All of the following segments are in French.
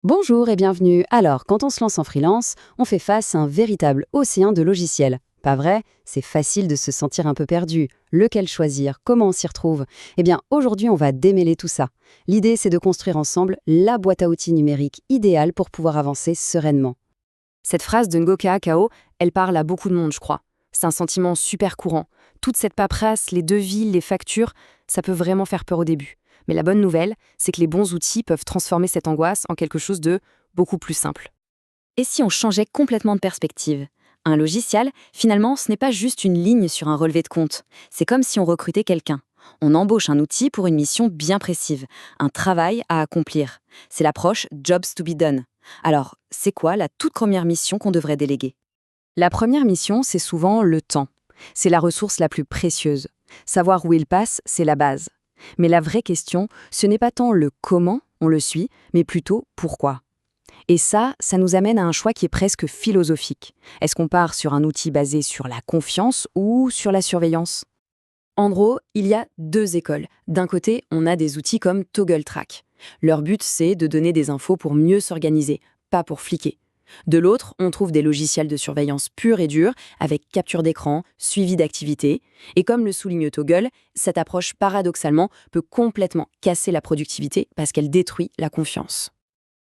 Bonjour et bienvenue. Alors, quand on se lance en freelance, on fait face à un véritable océan de logiciels. Pas vrai? C'est facile de se sentir un peu perdu. Lequel choisir? Comment on s'y retrouve? Eh bien, aujourd'hui, on va démêler tout ça. L'idée, c'est de construire ensemble la boîte à outils numérique idéale pour pouvoir avancer sereinement. Cette phrase de Ngoka Akao, elle parle à beaucoup de monde, je crois. C'est un sentiment super courant. Toute cette paperasse, les devis, les factures, ça peut vraiment faire peur au début. Mais la bonne nouvelle, c'est que les bons outils peuvent transformer cette angoisse en quelque chose de beaucoup plus simple. Et si on changeait complètement de perspective? Un logiciel, finalement, ce n'est pas juste une ligne sur un relevé de compte. C'est comme si on recrutait quelqu'un. On embauche un outil pour une mission bien précise, un travail à accomplir. C'est l'approche Jobs to be done. Alors, c'est quoi la toute première mission qu'on devrait déléguer? La première mission, c'est souvent le temps. C'est la ressource la plus précieuse. Savoir où il passe, c'est la base. Mais la vraie question, ce n'est pas tant le comment on le suit, mais plutôt pourquoi. Et ça nous amène à un choix qui est presque philosophique. Est-ce qu'on part sur un outil basé sur la confiance ou sur la surveillance? En gros, il y a deux écoles. D'un côté, on a des outils comme ToggleTrack. Leur but, c'est de donner des infos pour mieux s'organiser, pas pour fliquer. De l'autre, on trouve des logiciels de surveillance pure et dure, avec capture d'écran, suivi d'activité. Et comme le souligne Toggle, cette approche paradoxalement peut complètement casser la productivité parce qu'elle détruit la confiance.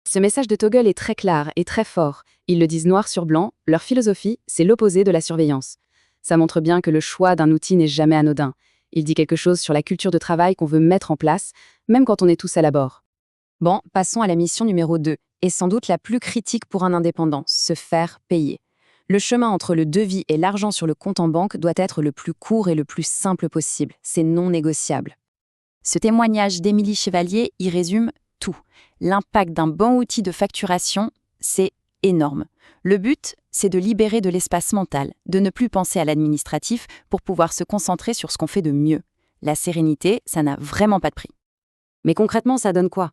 Ce message de Toggle est très clair et très fort. Ils le disent noir sur blanc, leur philosophie, c'est l'opposé de la surveillance. Ça montre bien que le choix d'un outil n'est jamais anodin. Il dit quelque chose sur la culture de travail qu'on veut mettre en place, même quand on est tous à la bord. Bon, passons à la mission numéro 2, et sans doute la plus critique pour un indépendant, se faire payer. Le chemin entre le devis et l'argent sur le compte en banque doit être le plus court et le plus simple possible. C'est non négociable. Ce témoignage d'Émilie Chevalier y résume tout. L'impact d'un bon outil de facturation, c'est énorme. Le but, c'est de libérer de l'espace mental, de ne plus penser à l'administratif pour pouvoir se concentrer sur ce qu'on fait de mieux. La sérénité, ça n'a vraiment pas de prix. Mais concrètement, ça donne quoi?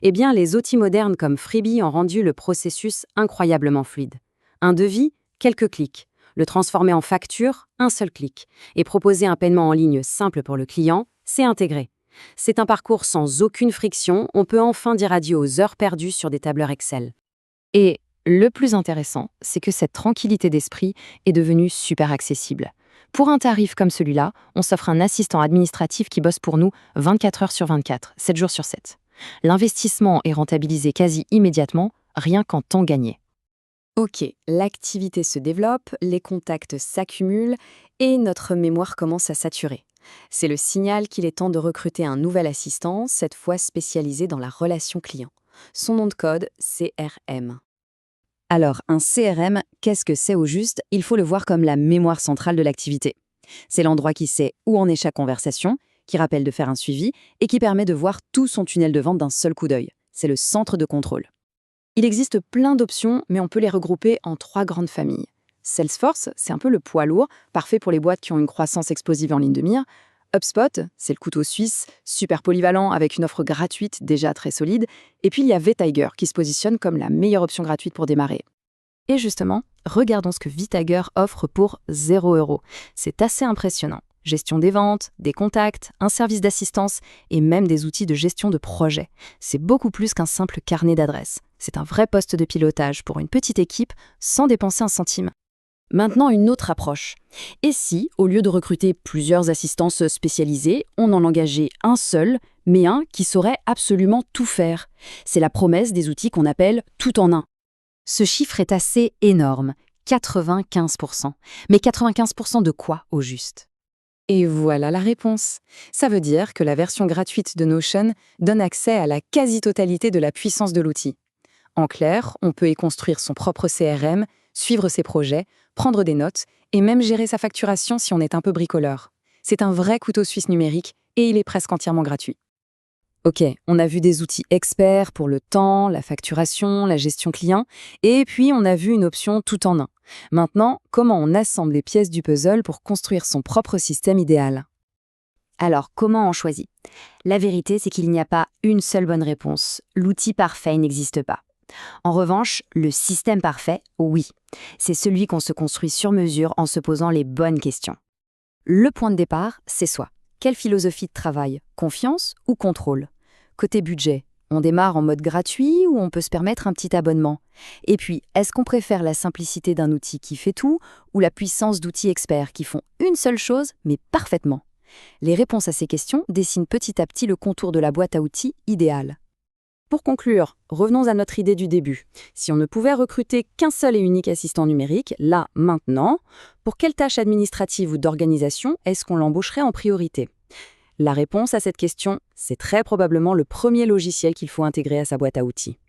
Eh bien, les outils modernes comme Freebie ont rendu le processus incroyablement fluide. Un devis, quelques clics. Le transformer en facture, un seul clic. Et proposer un paiement en ligne simple pour le client, c'est intégré. C'est un parcours sans aucune friction, on peut enfin dire adieu aux heures perdues sur des tableurs Excel. Et le plus intéressant, c'est que cette tranquillité d'esprit est devenue super accessible. Pour un tarif comme celui-là, on s'offre un assistant administratif qui bosse pour nous 24 heures sur 24, 7 jours sur 7. L'investissement est rentabilisé quasi immédiatement, rien qu'en temps gagné. Ok, l'activité se développe, les contacts s'accumulent et notre mémoire commence à saturer. C'est le signal qu'il est temps de recruter un nouvel assistant, cette fois spécialisé dans la relation client. Son nom de code, CRM. Alors, un CRM, qu'est-ce que c'est au juste? Il faut le voir comme la mémoire centrale de l'activité. C'est l'endroit qui sait où en est chaque conversation, qui rappelle de faire un suivi et qui permet de voir tout son tunnel de vente d'un seul coup d'œil. C'est le centre de contrôle. Il existe plein d'options, mais on peut les regrouper en 3 grandes familles. Salesforce, c'est un peu le poids lourd, parfait pour les boîtes qui ont une croissance explosive en ligne de mire. HubSpot, c'est le couteau suisse, super polyvalent avec une offre gratuite déjà très solide. Et puis il y a VTiger qui se positionne comme la meilleure option gratuite pour démarrer. Et justement, regardons ce que VTiger offre pour 0 €. C'est assez impressionnant. Gestion des ventes, des contacts, un service d'assistance et même des outils de gestion de projet. C'est beaucoup plus qu'un simple carnet d'adresses. C'est un vrai poste de pilotage pour une petite équipe sans dépenser un centime. Maintenant, une autre approche. Et si, au lieu de recruter plusieurs assistances spécialisées, on en engageait un seul, mais un qui saurait absolument tout faire? C'est la promesse des outils qu'on appelle tout en un. Ce chiffre est assez énorme, 95%. Mais 95% de quoi, au juste? Et voilà la réponse. Ça veut dire que la version gratuite de Notion donne accès à la quasi-totalité de la puissance de l'outil. En clair, on peut y construire son propre CRM, suivre ses projets, prendre des notes et même gérer sa facturation si on est un peu bricoleur. C'est un vrai couteau suisse numérique et il est presque entièrement gratuit. Ok, on a vu des outils experts pour le temps, la facturation, la gestion client, et puis on a vu une option tout en un. Maintenant, comment on assemble les pièces du puzzle pour construire son propre système idéal? Alors, comment on choisit? La vérité, c'est qu'il n'y a pas une seule bonne réponse. L'outil parfait n'existe pas. En revanche, le système parfait, oui. C'est celui qu'on se construit sur mesure en se posant les bonnes questions. Le point de départ, c'est soi. Quelle philosophie de travail? Confiance ou contrôle? Côté budget, On démarre en mode gratuit ou on peut se permettre un petit abonnement? Et puis, est-ce qu'on préfère la simplicité d'un outil qui fait tout ou la puissance d'outils experts qui font une seule chose, mais parfaitement? Les réponses à ces questions dessinent petit à petit le contour de la boîte à outils idéale. Pour conclure, revenons à notre idée du début. Si on ne pouvait recruter qu'un seul et unique assistant numérique, là, maintenant, pour quelle tâche administrative ou d'organisation est-ce qu'on l'embaucherait en priorité? La réponse à cette question, c'est très probablement le premier logiciel qu'il faut intégrer à sa boîte à outils.